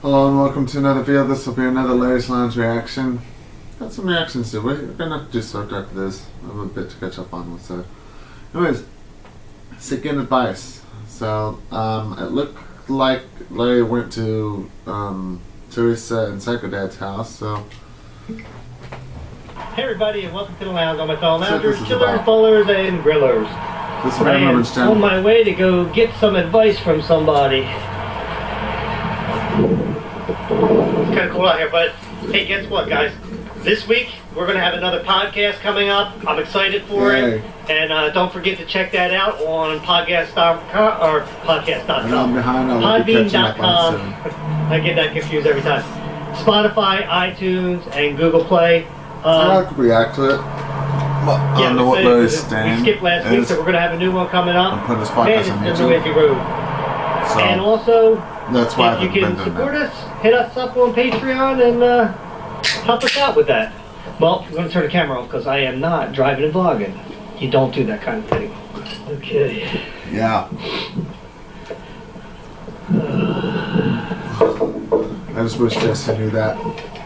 Hello and welcome to another video. This will be another Larry's Lounge reaction. Got some reactions to. We're gonna do short after this. I have a bit to catch up on. So, anyways, seeking advice. So, it looked like Larry went to Teresa and Psycho Dad's house. So, hey everybody, and welcome to the lounge. All my fellow loungers, this is chillers, about. bowlers, and grillers. this I man am Robert's channel. on my way to go get some advice from somebody. It's kind of cool out here, but hey, guess what, guys? This week we're going to have another podcast coming up. I'm excited for it, and don't forget to check that out on podcast.com or podcast.com. And I'm behind. I'll be catching up on it soon. I get that confused every time. Spotify, iTunes, and Google Play. I could react to it. I don't know what Larry's stand. We skipped last week, so we're going to have a new one coming up. I'm putting this podcast on and YouTube. So, and also, that's why if you can support us, hit us up on Patreon and help us out with that. Well, I'm going to turn the camera off because I am not driving and vlogging. You don't do that kind of thing. Okay. Yeah. I just wish Jesse knew that.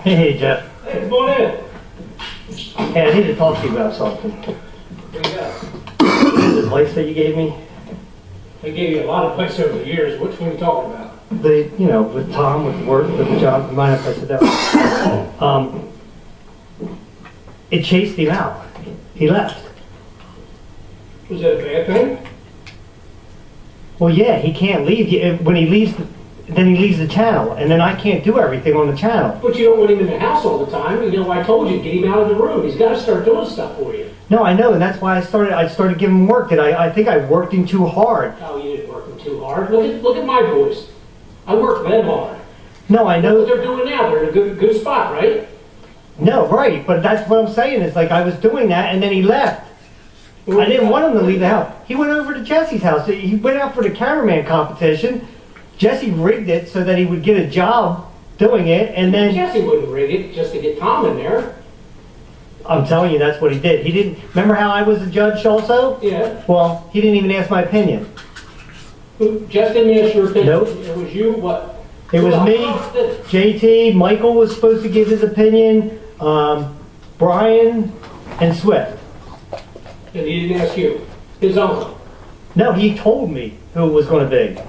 Hey, Jeff. Hey, come on in. Hey, I need to talk to you about something. What do you got? The advice that you gave me, I gave you a lot of advice over the years. Which one are you talking about? with Tom, with work, with the job, mind if I said that? It chased him out. He left. Was that a bad thing? Well, yeah, he can't leave. When he leaves, then he leaves the channel, and then I can't do everything on the channel. But you don't want him in the house all the time. You know, I told you, get him out of the room. He's got to start doing stuff for you. No, I know, and that's why I started giving him work. I think I worked him too hard. Oh, you didn't work him too hard. Look at my boys. I work them hard. No, I Look know. what they're doing now. They're in a good spot, right? No, right, but that's what I'm saying. It's like I was doing that, and then he left. I didn't want him to leave the house. He went over to Jesse's house. He went out for the cameraman competition. Jesse rigged it so that he would get a job doing it, and then Jesse wouldn't rig it just to get Tom in there. I'm telling you, that's what he did. He didn't. Remember how I was a judge also? Yeah. Well, he didn't even ask my opinion. Just didn't ask your opinion. Nope. It was you. What? It was me, JT, Michael was supposed to give his opinion, Brian, and Swift. And he didn't ask you. His uncle. No, he told me who it was going to be.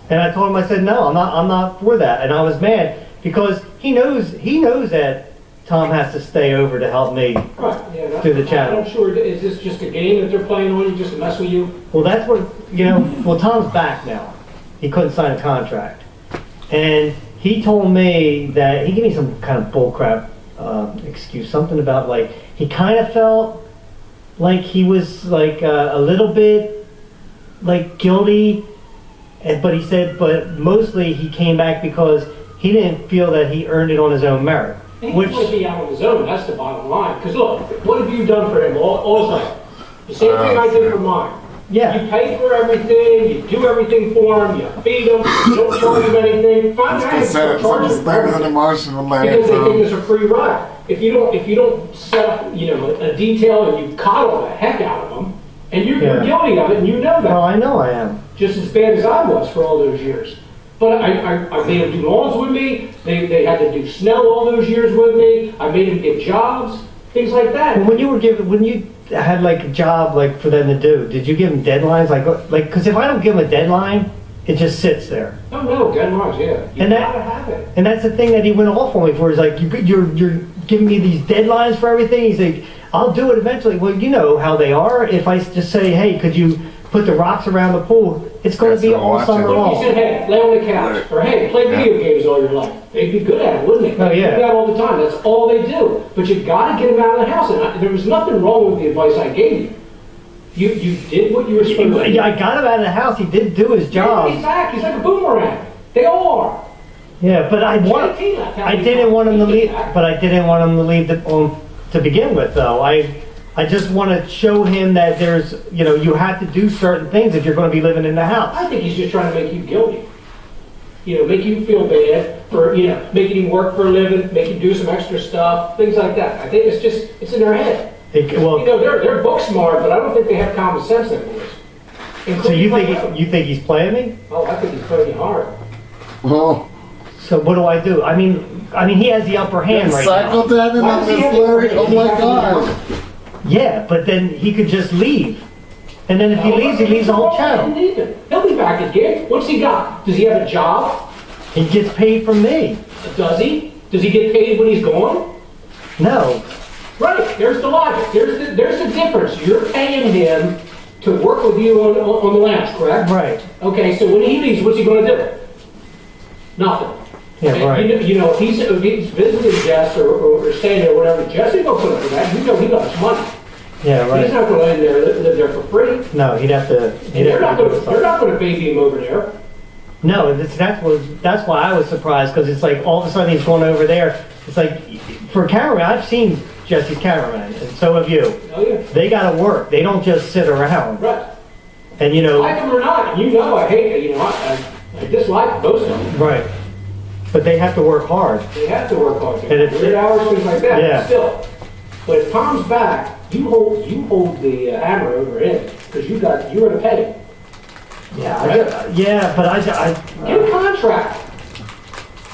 And I told him, I said, no, I'm not for that. And I was mad because he knows that Tom has to stay over to help me Right. Yeah. through the channel. I'm sure. Is this just a game that they're playing on you, just to mess with you? Well, that's what, well, Tom's back now. He couldn't sign a contract. And he told me that, he gave me some kind of bullcrap excuse, something about like, he kind of felt like he was like a little bit like guilty, but he said, but mostly he came back because he didn't feel that he earned it on his own merit. He would be out on his own, that's the bottom line. Because look, what have you done for him all his life? The same thing I did for mine. Yeah. You pay for everything, you do everything for him, you feed him, you don't charge him anything. Fine, It's guys, gonna set it charge like him it's for an everything. emotional Larry. Because they think it's a free ride. If you don't set up, a detail and you coddle the heck out of them, and you're guilty of it, and you know that. Well, I know I am. Just as bad as I was for all those years. But I made them do lawns with me. They had to do snow all those years with me. I made them get jobs, things like that. When you had like a job like for them to do, did you give them deadlines? Like, because if I don't give them a deadline, it just sits there. Oh no, deadlines, yeah. You gotta have it. And that's the thing that he went off on me for. Is like you're giving me these deadlines for everything. He's like, I'll do it eventually. Well, you know how they are. If I just say, hey, could you put the rocks around the pool? It's going to be all summer You long. said, hey, lay on the couch, or hey, play video games all your life. They'd be good at it, wouldn't they? Oh, yeah. They'd do that all the time. That's all they do. But you got to get them out of the house. And there was nothing wrong with the advice I gave you. You did what you were supposed to do. Yeah, I got him out of the house. He did do his job. He's back. He's like a boomerang. They all are. Yeah, but I didn't want him to leave. But I didn't want him to leave to begin with, though. I just want to show him that there's, you have to do certain things if you're going to be living in the house. I think he's just trying to make you guilty. Make you feel bad for, making him work for a living, make him do some extra stuff, things like that. I think it's in their head. They're book smart, but I don't think they have common sense anymore. So you think he's playing me? Oh, I think he's playing you hard. Oh. So So what do? I mean, he has the upper hand right now. Cycle that in Why on does he this have- Larry. Oh my he- God. Yeah, but then he could just leave. And then if he leaves the whole channel. He'll be back again. What's he got? Does he have a job? He gets paid from me. Does he? Does he get paid when he's gone? No. Right, there's the logic. There's the difference. You're paying him to work with you on the lounge, correct? Right. Okay, so when he leaves, what's he going to do? Nothing. Yeah, And right. You know, if he's visiting Jess or staying there, or whatever, Jess ain't going to put up with that. You know he got his money. Yeah, He's right. not going to live there for free. No, he'd have to. And they're not going to baby him over there. No, that's why I was surprised, because it's like all of a sudden he's going over there. It's like, for cameraman, I've seen Jesse's cameraman, and so have you. Oh yeah. They gotta work. They don't just sit around. Right. And Like them or not, you know I hate it. You know, I dislike most of them. right. But they have to work hard. They have to work hard. And it's- Weird hours, things like that. Yeah. But still. But if Tom's back, you hold the hammer over him because you're going to pay him. Yeah, but I Get a contract.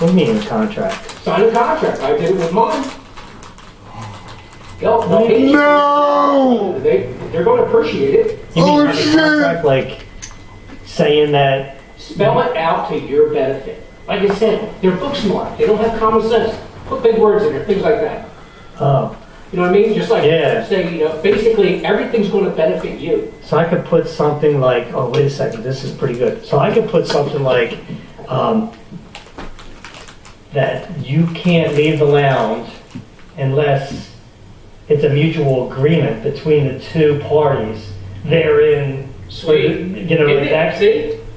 what do you mean a contract? Sign a contract. I did it with mine. They'll pay you. No! They're going to appreciate it. You mean Oh, like a shit. contract, like saying that? Spell it out to your benefit. Like I said, they're book smart. They don't have common sense. Put big words in there, things like that. Oh, You know what I mean? Just like Yeah. say, you know, basically everything's going to benefit you. so I could put something like, oh wait a second, this is pretty good. So I could put something like that you can't leave the lounge unless it's a mutual agreement between the two parties. Therein, Sweet. you know,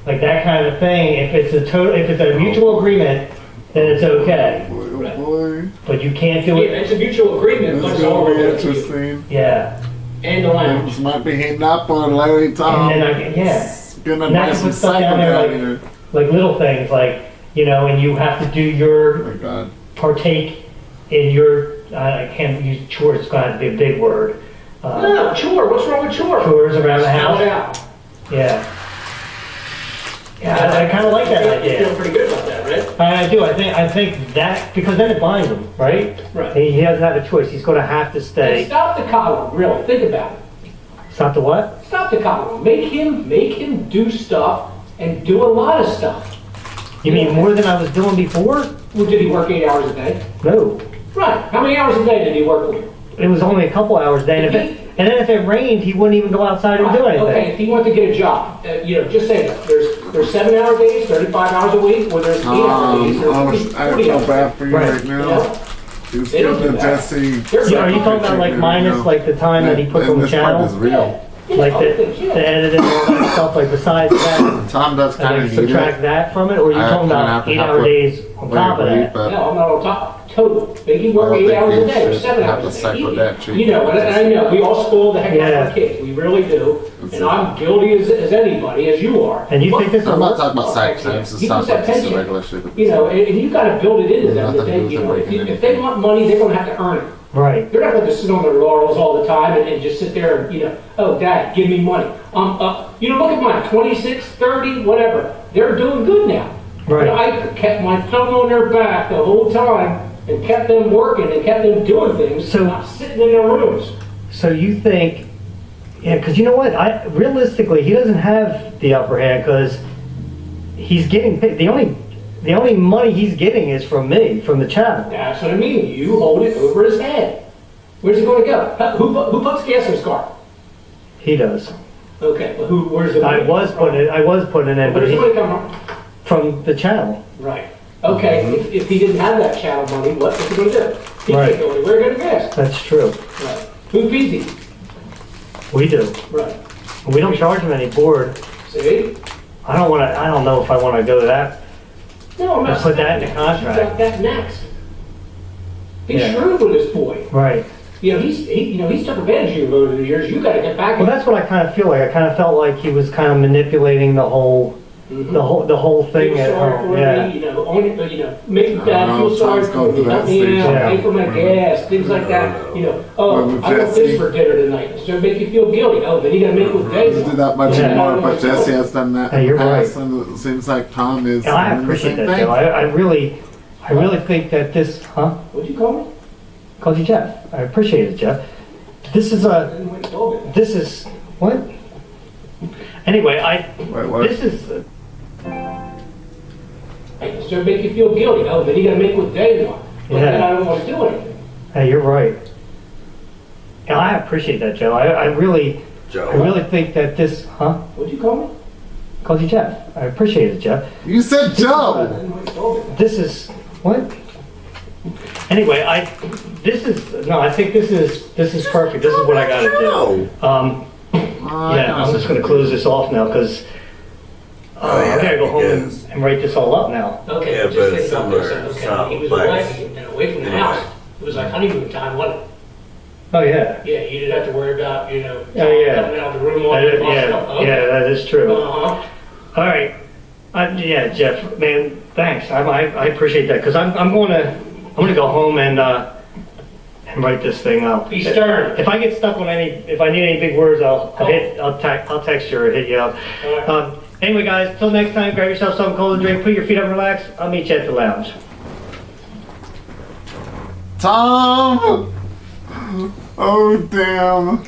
like that kind of thing. If it's a mutual agreement, then it's okay. Boy, oh boy. But you can't do Yeah, it. it's a mutual agreement, but This it's is all gonna be over to you. interesting. Yeah. And the lounge. This might be heating up on Larry Tom. And then Gonna And I buy can some put stuff cycle down there down like- here. like little things, like, you know, and you have to do Oh your my God. partake in your. I can't use chores. It's got to be a big word. No, chore. What's wrong with chore? Chores around the Spell it house. out. Yeah. Yeah, I kind of like that You feel idea. pretty good about that, right? I do. I think that because then it binds him, right? Right. He doesn't have a choice. He's going to have to And stay. stop the coddling, really. Think about it. Stop the what? Stop the coddling. Make him do stuff and do a lot of stuff. You mean more than I was doing before? Well, did he work 8 hours a day? No. Right. How many hours a day did he work with you? It was only a couple hours a day, and then if it rained, he wouldn't even go outside and do anything. Okay, if he wanted to get a job, you know, just say that. There's 7-hour days, 35 hours a week, or there's 8-hour days, or 40 I 40 feel hours. bad for you Right. right You now. know? You They don't do skipping that. Jesse. They're So are you good. talking about like minus like the time that he puts on the This part channel? is real. Yeah, Like other the things, yeah. editing and all that stuff, like besides that, Tom does and kind then of heat subtract it. that from it, or are you I talking kinda about have to 8-hour help days on top of that? But No, I'm not on top. Total. Make him I work don't 8 think hours a you day or should 7 have hours to a suck day. with that treat. You know, and I know, we all spoil the heck out Yeah. of our kids. We really do. That's And it. I'm guilty as anybody, as you are. And you But- think this I'm will not work? talking about sex. I'm just He talking puts that about just the tension. regular shit. You know, and you gotta build it into them. Nothing That to they, do with you know, breaking if they anything. want money, they're gonna have to earn it. Right. They're not going to sit on their laurels all the time and just sit there and, you know, oh, Dad, give me money. You know, look at mine, 26, 30, whatever. They're doing good now. Right. But I kept my thumb on their back the whole time and kept them working and kept them doing things, So- not sitting in their rooms. So you think, yeah, because you know what? Realistically, he doesn't have the upper hand because he's getting paid. The only money he's getting is from me, from the channel. That's what I mean. You hold it over his head. Where's he going to go? Who puts gas in his car? He does. Okay, but where's the money? I was putting it in, but Where's the money he, come from? from the channel. Right. Okay, if he didn't have that channel money, what's he going to do? He Right. can't go anywhere to get gas. That's true. Right. Who feeds him? We do. Right. We don't charge him any board. See? I don't know if I want to go to that. No, I'm not. Put that in the You contract. got that next. He's Yeah. shrewd with this boy. Right. You know, he's took advantage of you over the years. You got to get back. Well, that's what I kind of feel like. I kind of felt like he was kind of manipulating the whole thing Feel at sorry home. for Yeah. me, make Dad know, feel sorry Tom's for going me, through help that me stage. out, Yeah. pay for my gas, things like that. You know, Well, oh, with I want Jesse- this for dinner tonight. So make you feel guilty. Oh, then you got to make it with He Dave. did that much Yeah. anymore, but Jesse has done that Yeah, in the you're past, right. and it seems like Tom is And I doing the appreciate same that, thing. Joe. I really, I really think that this, huh? What'd you call me? Called you Jeff. I appreciate it, Jeff. This is I didn't wait till me. this is, what? Anyway, Wait, what? this is, It's gonna make you feel guilty, no? Then you gotta make what they want. But Yeah. then I don't wanna do anything. hey, you're right. Yeah, I appreciate that, Joe. I really think that this, huh? What'd you call me? Called you Jeff. I appreciate it, Jeff. You said I Joe. didn't wait till me. This is, what? Anyway, I think this is perfect. This is what I gotta do. Yeah, I'm just gonna close this off now, because I gotta go home and write this all up now. Okay, Yeah, just but think it's about this. similar, Okay, some he was place. away and away from the house. It was like honeymoon time, wasn't it? Oh, yeah. Yeah, you didn't have to worry about, Oh, yeah. coming out of the room all That is, by yourself. yeah, yeah, that is true. Uh-huh. All right. Yeah, Jeff, man, thanks. I appreciate that, because I'm gonna go home and write this thing up. Be stern. If I get stuck on if I need any big words, I'll text you or hit you up. All right. Anyway, guys, till next time, grab yourself something cold to drink, put your feet up, and relax. I'll meet you at the lounge. Tom. Oh damn.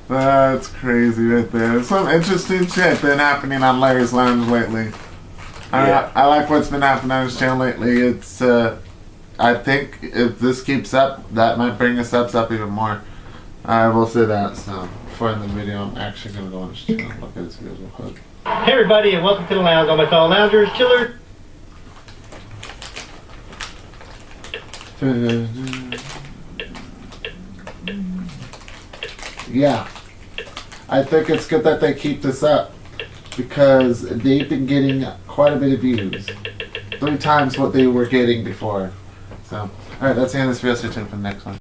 That's crazy right there. Some interesting shit been happening on Larry's Lounge lately. I like what's been happening on his channel lately. It's I think if this keeps up, that might bring his subs up even more. I will say that. So before in the video, I'm actually gonna go on his channel, look at his videos real quick. Hey, everybody, and welcome to the lounge. All my fellow loungers, chillers. Yeah, I think it's good that they keep this up because they've been getting quite a bit of views. 3 times what they were getting before. So, alright, that's the end of this video. Stay tuned for the next one.